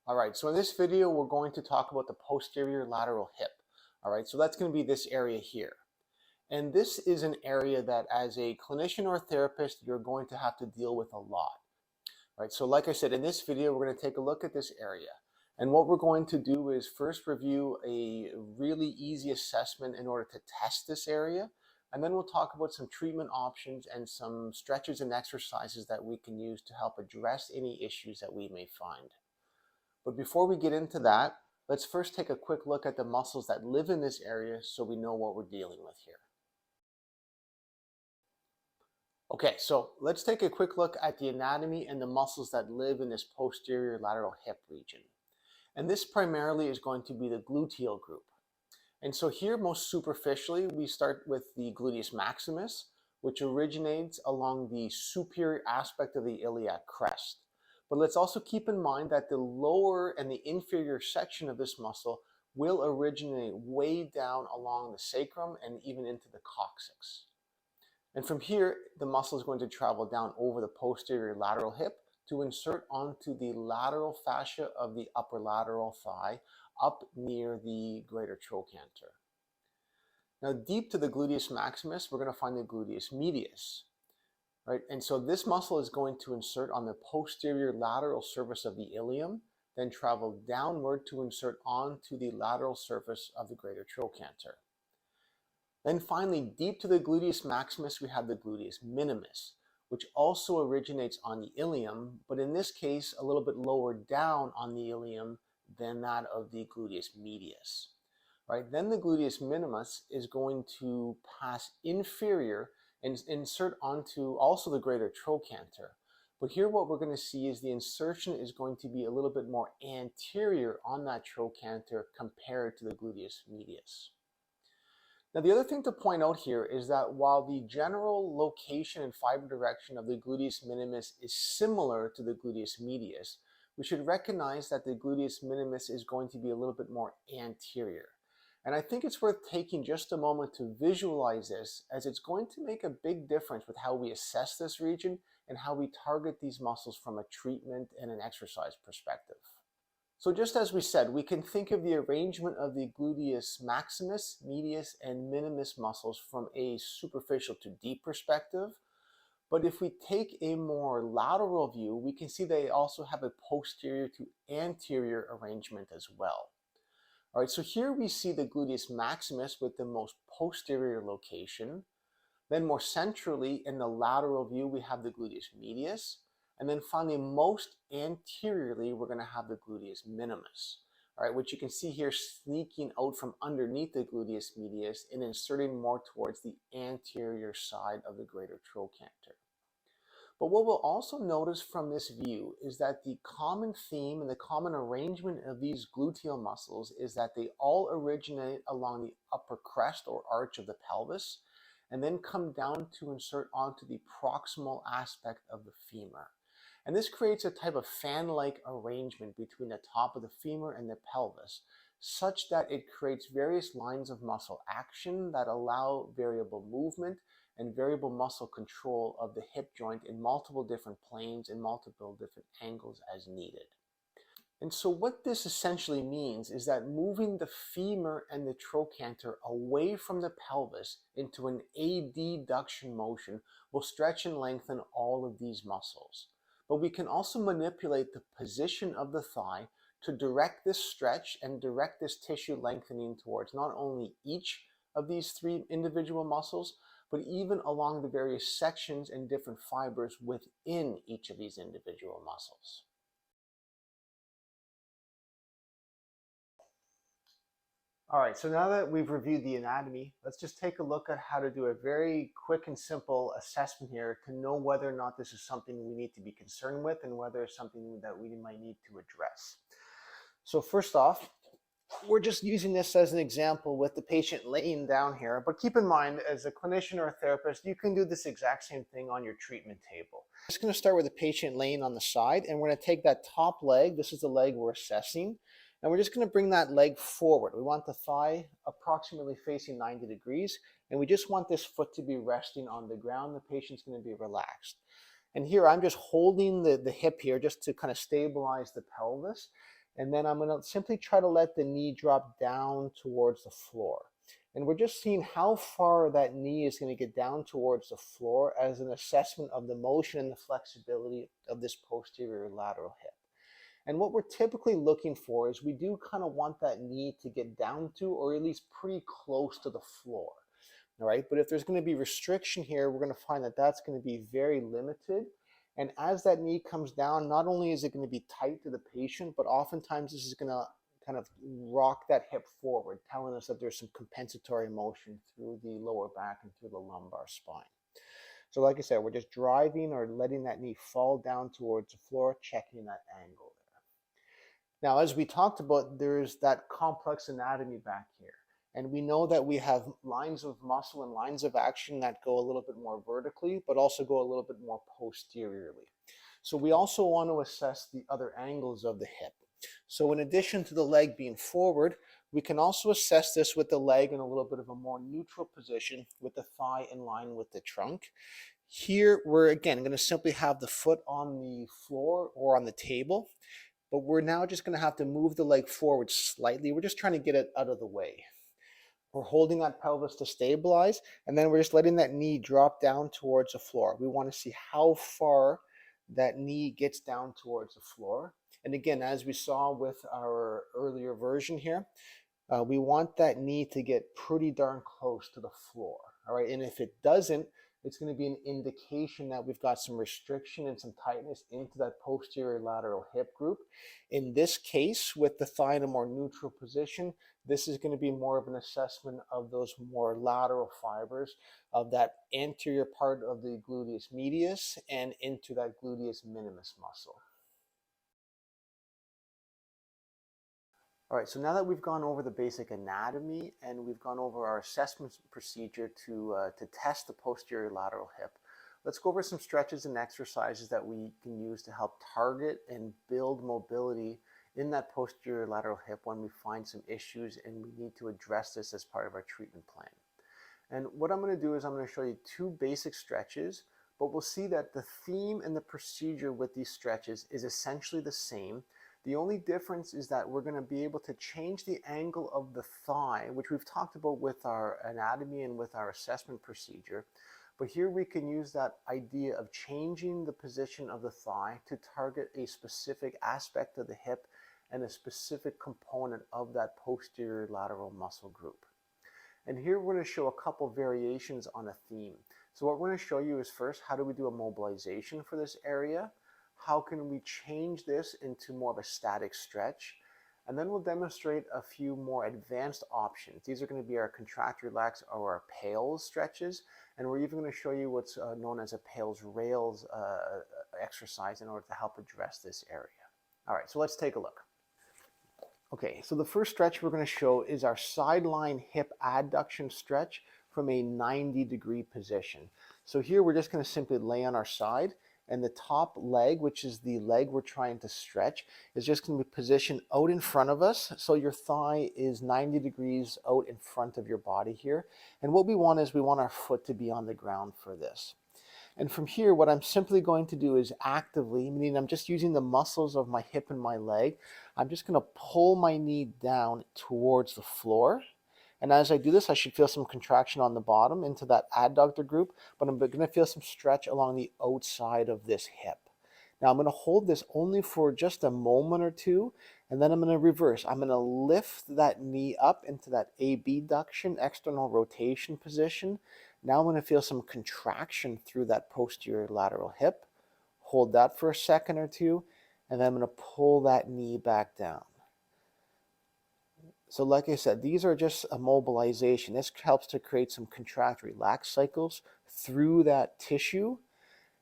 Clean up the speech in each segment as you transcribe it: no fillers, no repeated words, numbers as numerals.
All right, so in this video, we're going to talk about the posterior lateral hip. All right, so that's going to be this area here. And this is an area that as a clinician or therapist, you're going to have to deal with a lot. All right, so like I said, in this video, we're going to take a look at this area. And what we're going to do is first review a really easy assessment in order to test this area. And then we'll talk about some treatment options and some stretches and exercises that we can use to help address any issues that we may find. But before we get into that, let's first take a quick look at the muscles that live in this area so we know what we're dealing with here. Okay, so let's take a quick look at the anatomy and the muscles that live in this posterior lateral hip region. And this primarily is going to be the gluteal group. And so here, most superficially, we start with the gluteus maximus, which originates along the superior aspect of the iliac crest. But let's also keep in mind that the lower and the inferior section of this muscle will originate way down along the sacrum and even into the coccyx. And from here, the muscle is going to travel down over the posterior lateral hip to insert onto the lateral fascia of the upper lateral thigh up near the greater trochanter. Now, deep to the gluteus maximus, we're going to find the gluteus medius. Right, and so this muscle is going to insert on the posterior lateral surface of the ilium, then travel downward to insert onto the lateral surface of the greater trochanter. Then finally, deep to the gluteus maximus, we have the gluteus minimus, which also originates on the ilium, but in this case, a little bit lower down on the ilium than that of the gluteus medius. Right, then the gluteus minimus is going to pass inferior and insert onto also the greater trochanter. But here what we're going to see is the insertion is going to be a little bit more anterior on that trochanter compared to the gluteus medius. Now, the other thing to point out here is that while the general location and fiber direction of the gluteus minimus is similar to the gluteus medius, we should recognize that the gluteus minimus is going to be a little bit more anterior. And I think it's worth taking just a moment to visualize this, as it's going to make a big difference with how we assess this region and how we target these muscles from a treatment and an exercise perspective. So just as we said, we can think of the arrangement of the gluteus maximus, medius, and minimus muscles from a superficial to deep perspective. But if we take a more lateral view, we can see they also have a posterior to anterior arrangement as well. All right, so here we see the gluteus maximus with the most posterior location. Then more centrally in the lateral view, we have the gluteus medius. And then finally, most anteriorly, we're going to have the gluteus minimus. All right, which you can see here sneaking out from underneath the gluteus medius and inserting more towards the anterior side of the greater trochanter. But what we'll also notice from this view is that the common theme and the common arrangement of these gluteal muscles is that they all originate along the upper crest or arch of the pelvis and then come down to insert onto the proximal aspect of the femur. And this creates a type of fan-like arrangement between the top of the femur and the pelvis, such that it creates various lines of muscle action that allow variable movement and variable muscle control of the hip joint in multiple different planes and multiple different angles as needed. And so what this essentially means is that moving the femur and the trochanter away from the pelvis into an adduction motion will stretch and lengthen all of these muscles. But we can also manipulate the position of the thigh to direct this stretch and direct this tissue lengthening towards not only each of these three individual muscles, but even along the various sections and different fibers within each of these individual muscles. All right, so now that we've reviewed the anatomy, let's just take a look at how to do a very quick and simple assessment here to know whether or not this is something we need to be concerned with and whether it's something that we might need to address. So first off, we're just using this as an example with the patient laying down here, but keep in mind, as a clinician or a therapist, you can do this exact same thing on your treatment table. I'm just going to start with the patient laying on the side, and we're going to take that top leg, this is the leg we're assessing, and we're just going to bring that leg forward. We want the thigh approximately facing 90 degrees, and we just want this foot to be resting on the ground. The patient's going to be relaxed. And here I'm just holding the hip here just to kind of stabilize the pelvis. And then I'm going to simply try to let the knee drop down towards the floor. And we're just seeing how far that knee is going to get down towards the floor as an assessment of the motion and the flexibility of this posterior lateral hip. And what we're typically looking for is we do kind of want that knee to get down to, or at least pretty close to the floor. All right, but if there's going to be restriction here, we're going to find that that's going to be very limited. And as that knee comes down, not only is it going to be tight to the patient, but oftentimes this is going to kind of rock that hip forward, telling us that there's some compensatory motion through the lower back and through the lumbar spine. So like I said, we're just driving or letting that knee fall down towards the floor, checking that angle there. Now, as we talked about, there's that complex anatomy back here. And we know that we have lines of muscle and lines of action that go a little bit more vertically, but also go a little bit more posteriorly. So we also want to assess the other angles of the hip. So in addition to the leg being forward, we can also assess this with the leg in a little bit of a more neutral position with the thigh in line with the trunk. Here, we're again going to simply have the foot on the floor or on the table, but we're now just going to have to move the leg forward slightly. We're just trying to get it out of the way. We're holding that pelvis to stabilize, and then we're just letting that knee drop down towards the floor. We want to see how far that knee gets down towards the floor. And again, as we saw with our earlier version here, we want that knee to get pretty darn close to the floor. All right, and if it doesn't, it's going to be an indication that we've got some restriction and some tightness into that posterior lateral hip group. In this case, with the thigh in a more neutral position, this is going to be more of an assessment of those more lateral fibers of that anterior part of the gluteus medius and into that gluteus minimus muscle. All right, so now that we've gone over the basic anatomy and we've gone over our assessment procedure to test the posterior lateral hip, let's go over some stretches and exercises that we can use to help target and build mobility in that posterior lateral hip when we find some issues and we need to address this as part of our treatment plan. And what I'm going to do is I'm going to show you two basic stretches, but we'll see that the theme and the procedure with these stretches is essentially the same. The only difference is that we're going to be able to change the angle of the thigh, which we've talked about with our anatomy and with our assessment procedure. But here we can use that idea of changing the position of the thigh to target a specific aspect of the hip and a specific component of that posterior lateral muscle group. And here we're going to show a couple variations on a theme. So what we're going to show you is first, how do we do a mobilization for this area? How can we change this into more of a static stretch? And then we'll demonstrate a few more advanced options. These are going to be our contract, relax, or our Pales stretches. And we're even going to show you what's known as a Pales rails exercise in order to help address this area. All right, so let's take a look. Okay, so the first stretch we're going to show is our sideline hip adduction stretch from a 90-degree position. So here we're just going to simply lay on our side, and the top leg, which is the leg we're trying to stretch, is just going to be positioned out in front of us. So your thigh is 90 degrees out in front of your body here. And what we want is we want our foot to be on the ground for this. And from here, what I'm simply going to do is actively, meaning I'm just using the muscles of my hip and my leg, I'm just going to pull my knee down towards the floor. And as I do this, I should feel some contraction on the bottom into that adductor group, but I'm going to feel some stretch along the outside of this hip. Now I'm going to hold this only for just a moment or two, and then I'm going to reverse. I'm going to lift that knee up into that abduction, external rotation position. Now I'm going to feel some contraction through that posterior lateral hip. Hold that for a second or two, and then I'm going to pull that knee back down. So like I said, these are just a mobilization. This helps to create some contract relax cycles through that tissue.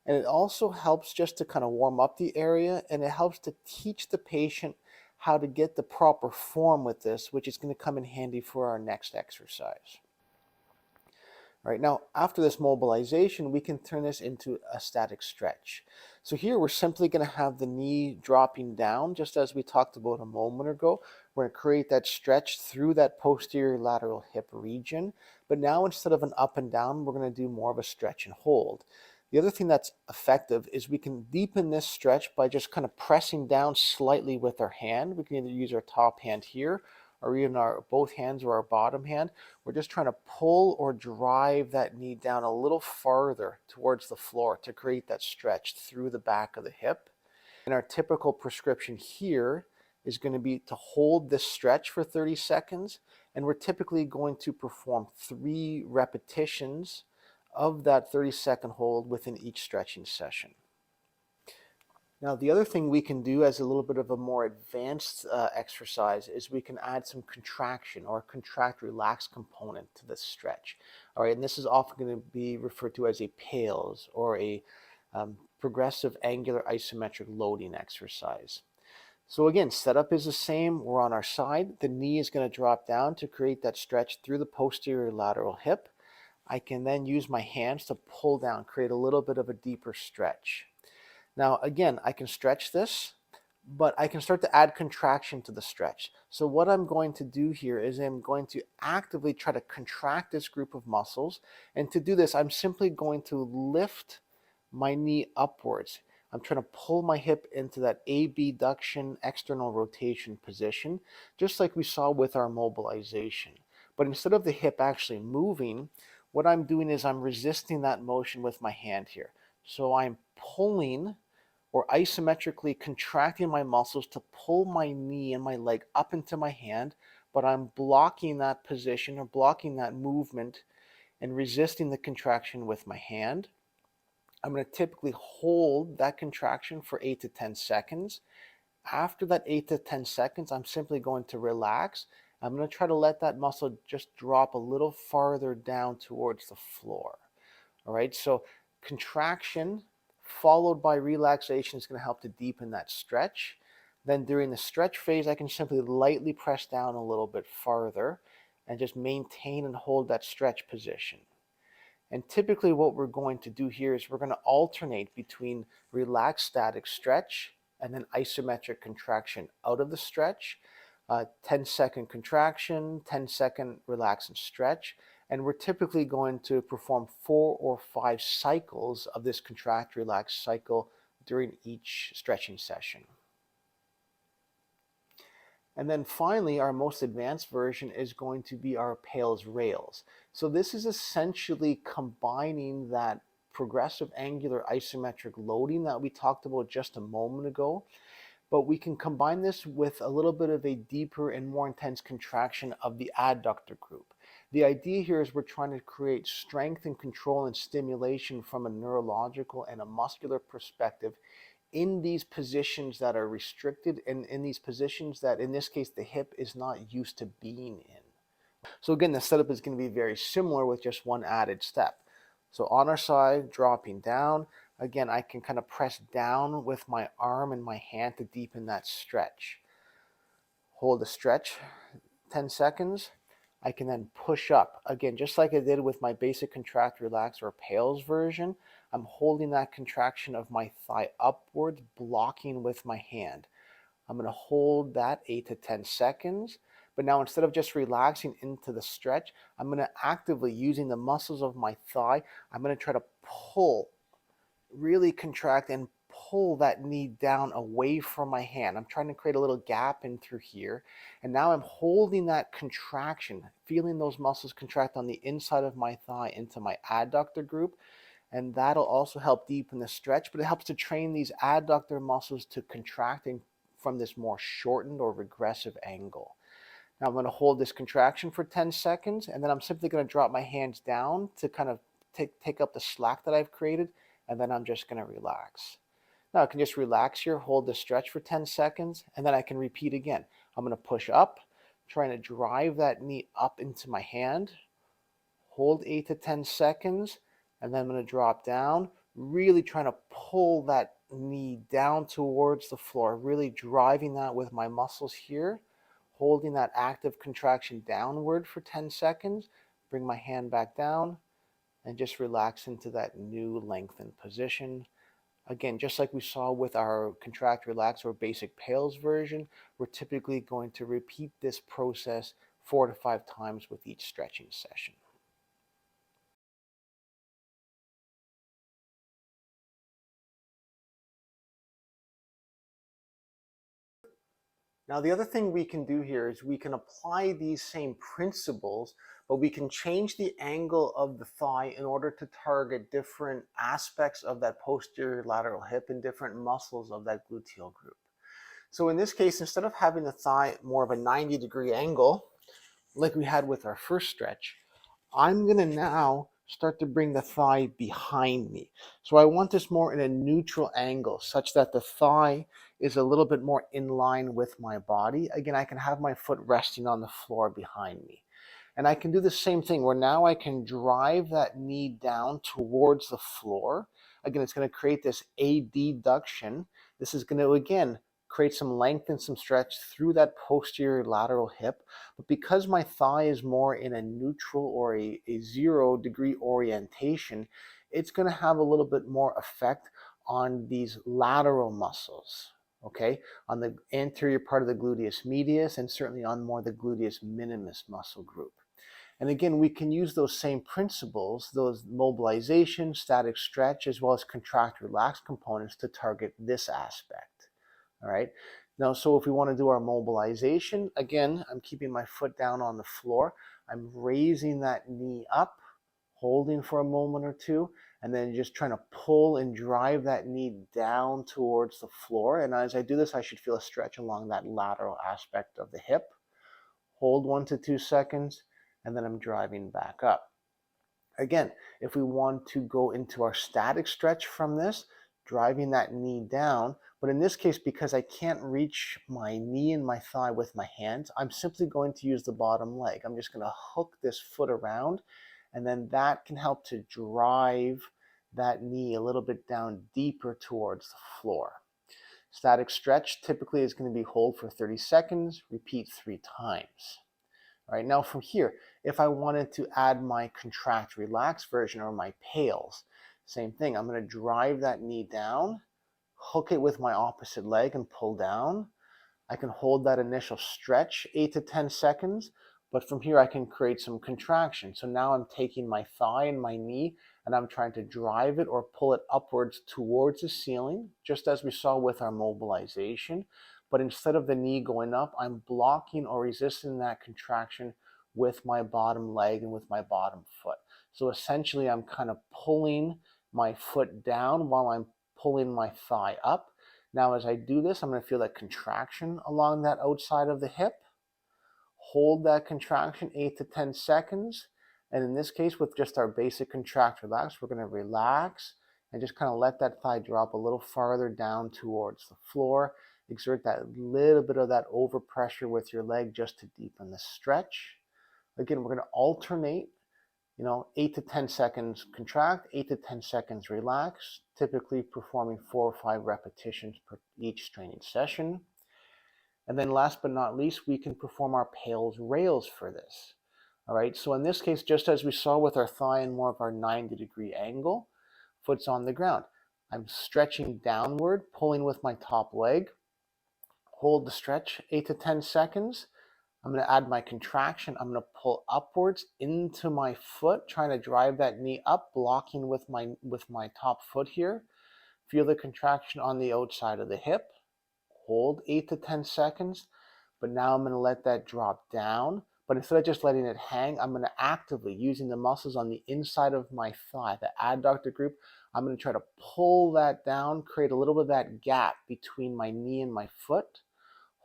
And it also helps just to kind of warm up the area, and it helps to teach the patient how to get the proper form with this, which is going to come in handy for our next exercise. All right, now after this mobilization, we can turn this into a static stretch. So here we're simply going to have the knee dropping down, just as we talked about a moment ago. We're going to create that stretch through that posterior lateral hip region. But now instead of an up and down, we're going to do more of a stretch and hold. The other thing that's effective is we can deepen this stretch by just kind of pressing down slightly with our hand. We can either use our top hand here or even our both hands or our bottom hand. We're just trying to pull or drive that knee down a little farther towards the floor to create that stretch through the back of the hip. And our typical prescription here is going to be to hold this stretch for 30 seconds. And we're typically going to perform 3 repetitions of that 30-second hold within each stretching session. Now, the other thing we can do as a little bit of a more advanced exercise is we can add some contraction or contract relax component to this stretch. All right, and this is often going to be referred to as a PALS or a progressive angular isometric loading exercise. So again, setup is the same. We're on our side. The knee is going to drop down to create that stretch through the posterior lateral hip. I can then use my hands to pull down, create a little bit of a deeper stretch. Now, again, I can stretch this, but I can start to add contraction to the stretch. So what I'm going to do here is I'm going to actively try to contract this group of muscles. And to do this, I'm simply going to lift my knee upwards. I'm trying to pull my hip into that abduction, external rotation position, just like we saw with our mobilization. But instead of the hip actually moving, what I'm doing is I'm resisting that motion with my hand here. So I'm pulling or isometrically contracting my muscles to pull my knee and my leg up into my hand, but I'm blocking that position or blocking that movement and resisting the contraction with my hand. I'm going to typically hold that contraction for 8 to 10 seconds. After that 8 to 10 seconds, I'm simply going to relax. I'm going to try to let that muscle just drop a little farther down towards the floor. All right, so contraction followed by relaxation is going to help to deepen that stretch. Then during the stretch phase, I can simply lightly press down a little bit farther and just maintain and hold that stretch position. And typically what we're going to do here is we're going to alternate between relaxed static stretch and then isometric contraction out of the stretch. 10-second contraction, 10-second relax and stretch. And we're typically going to perform 4 or 5 cycles of this contract relax cycle during each stretching session. And then finally, our most advanced version is going to be our PALS rails. So this is essentially combining that progressive angular isometric loading that we talked about just a moment ago, but we can combine this with a little bit of a deeper and more intense contraction of the adductor group. The idea here is we're trying to create strength and control and stimulation from a neurological and a muscular perspective in these positions that are restricted and in these positions that, in this case, the hip is not used to being in. So again, the setup is going to be very similar with just one added step. So on our side, dropping down. Again, I can kind of press down with my arm and my hand to deepen that stretch. Hold the stretch 10 seconds. I can then push up. Again, just like I did with my basic contract, relax, or PALS version, I'm holding that contraction of my thigh upwards, blocking with my hand. I'm going to hold that 8 to 10 seconds. But now instead of just relaxing into the stretch, I'm going to actively, using the muscles of my thigh, I'm going to try to pull, really contract and pull that knee down away from my hand. I'm trying to create a little gap in through here. And now I'm holding that contraction, feeling those muscles contract on the inside of my thigh into my adductor group. And that'll also help deepen the stretch, but it helps to train these adductor muscles to contracting from this more shortened or regressive angle. Now I'm going to hold this contraction for 10 seconds, and then I'm simply going to drop my hands down to kind of take up the slack that I've created, and then I'm just going to relax. Now I can just relax here, hold the stretch for 10 seconds, and then I can repeat again. I'm going to push up, trying to drive that knee up into my hand, hold 8 to 10 seconds, and then I'm going to drop down, really trying to pull that knee down towards the floor, really driving that with my muscles here, holding that active contraction downward for 10 seconds, bring my hand back down, and just relax into that new lengthened position. Again, just like we saw with our contract, relax, or basic PALS version, we're typically going to repeat this process 4 to 5 times with each stretching session. Now, the other thing we can do here is we can apply these same principles, but we can change the angle of the thigh in order to target different aspects of that posterior lateral hip and different muscles of that gluteal group. So in this case, instead of having the thigh more of a 90-degree angle, like we had with our first stretch, I'm gonna now start to bring the thigh behind me. So I want this more in a neutral angle such that the thigh is a little bit more in line with my body. Again, I can have my foot resting on the floor behind me. And I can do the same thing where now I can drive that knee down towards the floor. Again, it's gonna create this adduction. This is gonna, again, create some length and some stretch through that posterior lateral hip. But because my thigh is more in a neutral or a 0-degree orientation, it's going to have a little bit more effect on these lateral muscles, okay? On the anterior part of the gluteus medius and certainly on more the gluteus minimus muscle group. And again, we can use those same principles, those mobilization, static stretch, as well as contract relax components to target this aspect. All right. Now, so if we want to do our mobilization, again, I'm keeping my foot down on the floor. I'm raising that knee up, holding for a moment or two, and then just trying to pull and drive that knee down towards the floor. And as I do this, I should feel a stretch along that lateral aspect of the hip. Hold 1 to 2 seconds, and then I'm driving back up. Again, if we want to go into our static stretch from this, driving that knee down, but in this case, because I can't reach my knee and my thigh with my hands, I'm simply going to use the bottom leg. I'm just going to hook this foot around, and then that can help to drive that knee a little bit down deeper towards the floor. Static stretch typically is going to be hold for 30 seconds, repeat 3 times. All right, now from here, if I wanted to add my contract relax version or my pails, same thing. I'm going to drive that knee down, hook it with my opposite leg and pull down. I can hold that initial stretch 8 to 10 seconds, but from here I can create some contraction. So now I'm taking my thigh and my knee and I'm trying to drive it or pull it upwards towards the ceiling, just as we saw with our mobilization. But instead of the knee going up, I'm blocking or resisting that contraction with my bottom leg and with my bottom foot. So essentially I'm kind of pulling my foot down while I'm pulling my thigh up. Now, as I do this, I'm going to feel that contraction along that outside of the hip. Hold that contraction 8 to 10 seconds. And in this case, with just our basic contract relax, we're going to relax and just kind of let that thigh drop a little farther down towards the floor. Exert that little bit of that overpressure with your leg just to deepen the stretch. Again, we're going to alternate 8 to 10 seconds contract, 8 to 10 seconds relax, typically performing 4 or 5 repetitions per each training session. And then last but not least, we can perform our pails rails for this. All right, so in this case, just as we saw with our thigh in more of our 90-degree angle, foot's on the ground. I'm stretching downward, pulling with my top leg. Hold the stretch 8 to 10 seconds. I'm going to add my contraction. I'm going to pull upwards into my foot, trying to drive that knee up, blocking with my top foot here. Feel the contraction on the outside of the hip. Hold 8 to 10 seconds. But now I'm going to let that drop down. But instead of just letting it hang, I'm going to actively, using the muscles on the inside of my thigh, the adductor group, I'm going to try to pull that down, create a little bit of that gap between my knee and my foot.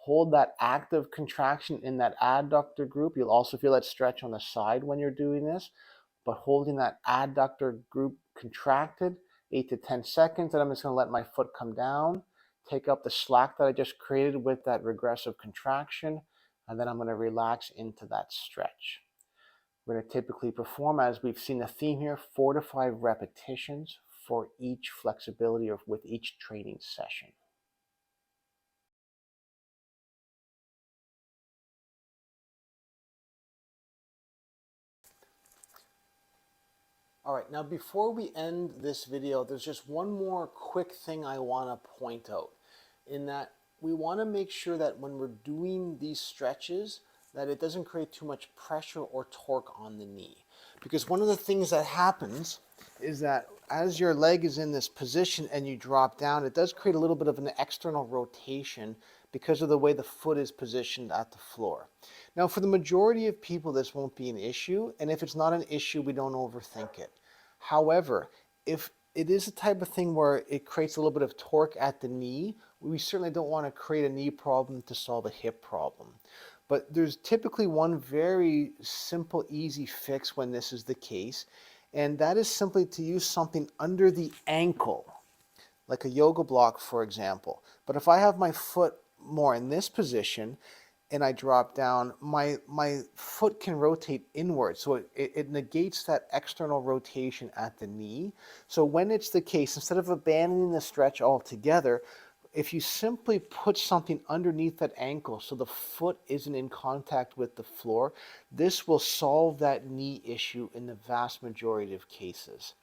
Hold that active contraction in that adductor group. You'll also feel that stretch on the side when you're doing this, but holding that adductor group contracted 8 to 10 seconds. And I'm just going to let my foot come down, take up the slack that I just created with that regressive contraction, and then I'm going to relax into that stretch. We're going to typically perform, as we've seen the theme here, 4 to 5 repetitions for each flexibility or with each training session. All right, now before we end this video, there's just one more quick thing I want to point out, in that we want to make sure that when we're doing these stretches, that it doesn't create too much pressure or torque on the knee. Because one of the things that happens is that as your leg is in this position and you drop down, it does create a little bit of an external rotation because of the way the foot is positioned at the floor. Now, for the majority of people, this won't be an issue, and if it's not an issue, we don't overthink it. However, if it is a type of thing where it creates a little bit of torque at the knee, we certainly don't want to create a knee problem to solve a hip problem. But there's typically one very simple, easy fix when this is the case, and that is simply to use something under the ankle, like a yoga block, for example. But if I have my foot more in this position and I drop down, my foot can rotate inward. So it negates that external rotation at the knee. So when it's the case, instead of abandoning the stretch altogether, if you simply put something underneath that ankle so the foot isn't in contact with the floor, this will solve that knee issue in the vast majority of cases.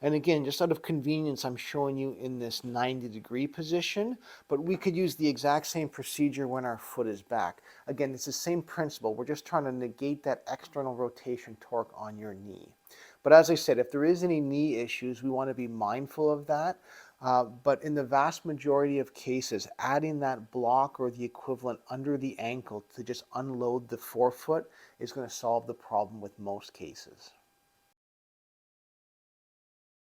And again, just out of convenience, I'm showing you in this 90-degree position, but we could use the exact same procedure when our foot is back. Again, it's the same principle. We're just trying to negate that external rotation torque on your knee. But as I said, if there is any knee issues, we want to be mindful of that. But in the vast majority of cases, adding that block or the equivalent under the ankle to just unload the forefoot is going to solve the problem with most cases.